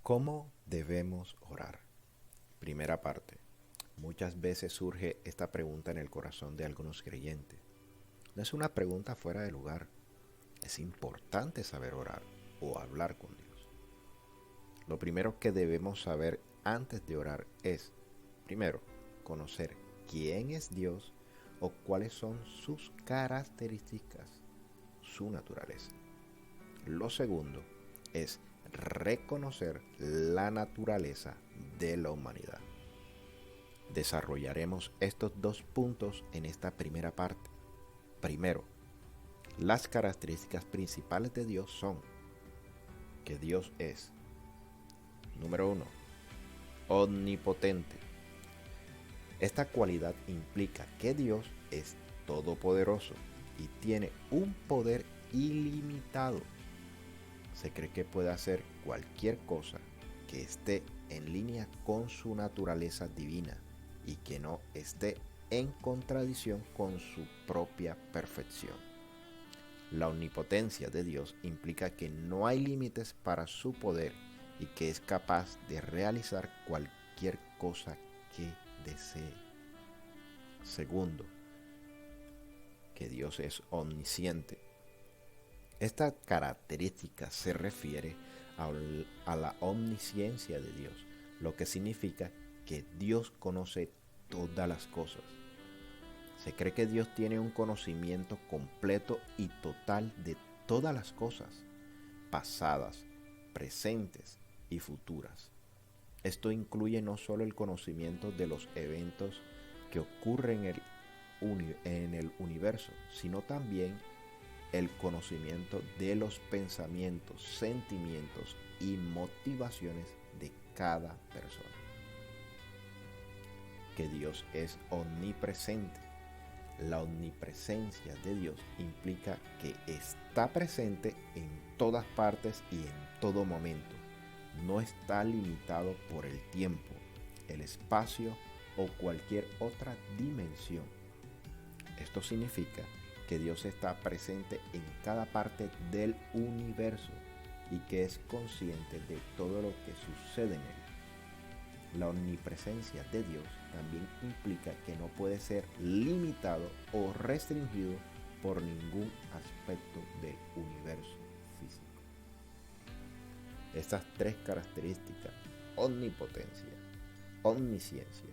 ¿Cómo debemos orar? Primera parte. Muchas veces surge esta pregunta en el corazón de algunos creyentes. No es una pregunta fuera de lugar. Es importante saber orar o hablar con Dios. Lo primero que debemos saber antes de orar es, primero, conocer quién es Dios o cuáles son sus características, su naturaleza. Lo segundo es reconocer la naturaleza de la humanidad. Desarrollaremos estos dos puntos en esta primera parte. Primero, las características principales de Dios son que Dios es, número 1, omnipotente. Esta cualidad implica que Dios es todopoderoso y tiene un poder ilimitado. Se cree que puede hacer cualquier cosa que esté en línea con su naturaleza divina y que no esté en contradicción con su propia perfección. La omnipotencia de Dios implica que no hay límites para su poder y que es capaz de realizar cualquier cosa que desee. Segundo, que Dios es omnisciente. Esta característica se refiere a la omnisciencia de Dios, lo que significa que Dios conoce todas las cosas. Se cree que Dios tiene un conocimiento completo y total de todas las cosas, pasadas, presentes y futuras. Esto incluye no solo el conocimiento de los eventos que ocurren en el universo, sino también el conocimiento de los pensamientos, sentimientos y motivaciones de cada persona. Que Dios es omnipresente. La omnipresencia de Dios implica que está presente en todas partes y en todo momento. No está limitado por el tiempo, el espacio o cualquier otra dimensión. Esto significa que Dios está presente en cada parte del universo y que es consciente de todo lo que sucede en él. La omnipresencia de Dios también implica que no puede ser limitado o restringido por ningún aspecto del universo físico. Estas tres características, omnipotencia, omnisciencia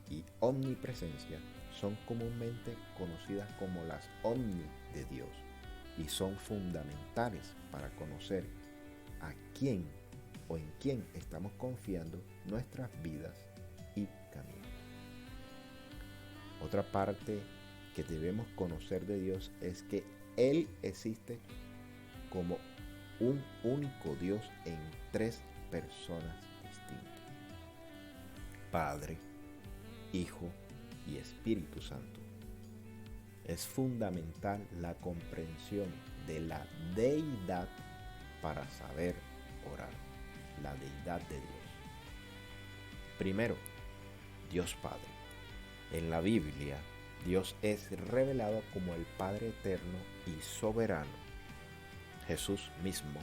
y omnipresencia, son comúnmente conocidas como las omni de Dios y son fundamentales para conocer a quién o en quién estamos confiando nuestras vidas y caminos. Otra parte que debemos conocer de Dios es que Él existe como un único Dios en tres personas distintas: Padre, Hijo y Espíritu Santo. Es fundamental la comprensión de la deidad para saber orar. La deidad de Dios. Primero, Dios Padre. En la Biblia, Dios es revelado como el Padre eterno y soberano. Jesús mismo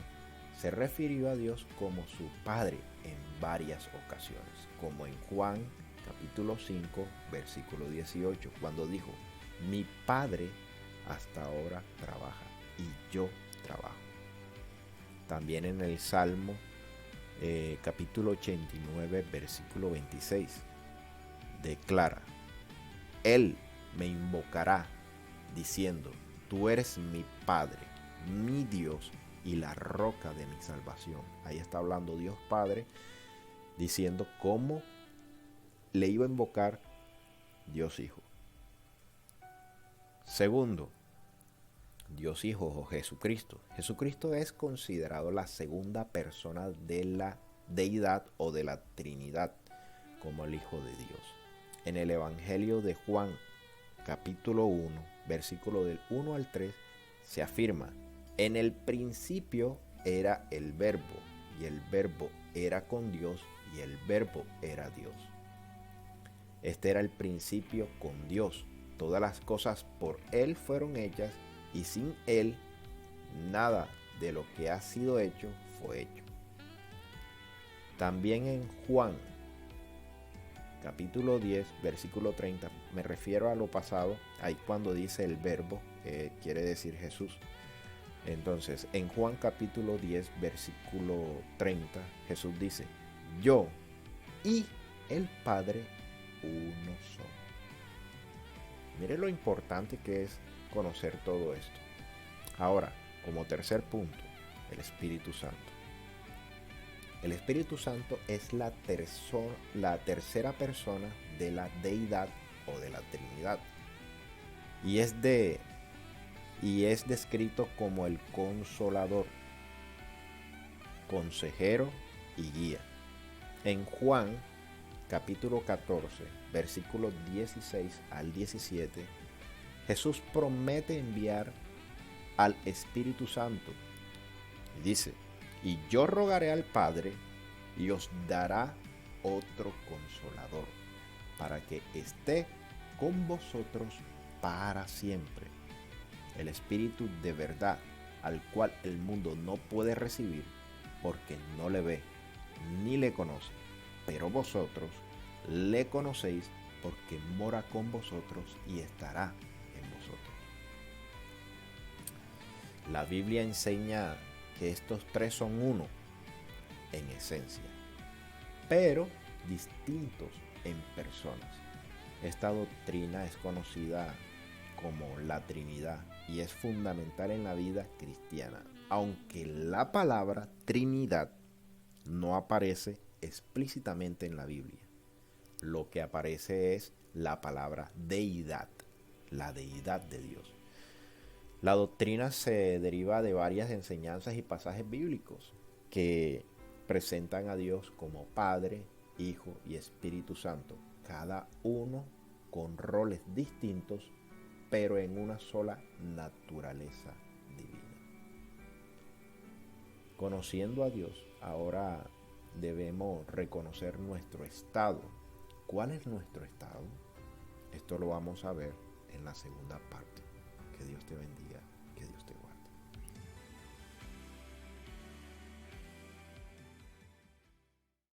se refirió a Dios como su Padre en varias ocasiones, como en Juan capítulo 5, versículo 18, cuando dijo: mi Padre hasta ahora trabaja y yo trabajo. También en el Salmo capítulo 89, versículo 26, declara: Él me invocará diciendo: tú eres mi Padre, mi Dios y la roca de mi salvación. Ahí está hablando Dios Padre, diciendo cómo le iba a invocar Dios Hijo. Segundo, Dios Hijo o Jesucristo. Jesucristo es considerado la segunda persona de la deidad o de la Trinidad, como el Hijo de Dios. En el Evangelio de Juan, capítulo 1, versículo del 1 al 3, se afirma: en el principio era el Verbo, y el Verbo era con Dios, y el Verbo era Dios. Este era el principio con Dios. Todas las cosas por Él fueron hechas, y sin Él nada de lo que ha sido hecho fue hecho. También en Juan, capítulo 10, versículo 30, me refiero a lo pasado, ahí cuando dice el verbo, quiere decir Jesús. Entonces, en Juan capítulo 10, versículo 30, Jesús dice, yo y el Padre uno son. Mire lo importante que es conocer todo esto. Ahora, como tercer punto, el Espíritu Santo. El Espíritu Santo es la tercera persona de la deidad o de la Trinidad. Y es descrito como el Consolador, consejero y guía. En Juan capítulo 14, versículos 16 al 17, Jesús promete enviar al Espíritu Santo. Y dice, y yo rogaré al Padre y os dará otro consolador para que esté con vosotros para siempre. El Espíritu de verdad, al cual el mundo no puede recibir porque no le ve ni le conoce, pero vosotros le conocéis porque mora con vosotros y estará en vosotros. La Biblia enseña que estos tres son uno en esencia, pero distintos en personas. Esta doctrina es conocida como la Trinidad y es fundamental en la vida cristiana, aunque la palabra Trinidad no aparece explícitamente en la Biblia. Lo que aparece es la palabra deidad, la deidad de Dios. La doctrina se deriva de varias enseñanzas y pasajes bíblicos que presentan a Dios como Padre, Hijo y Espíritu Santo, cada uno con roles distintos, pero en una sola naturaleza divina. Conociendo a Dios, ahora debemos reconocer nuestro estado. ¿Cuál es nuestro estado? Esto lo vamos a ver en la segunda parte. Que Dios te bendiga, que Dios te guarde.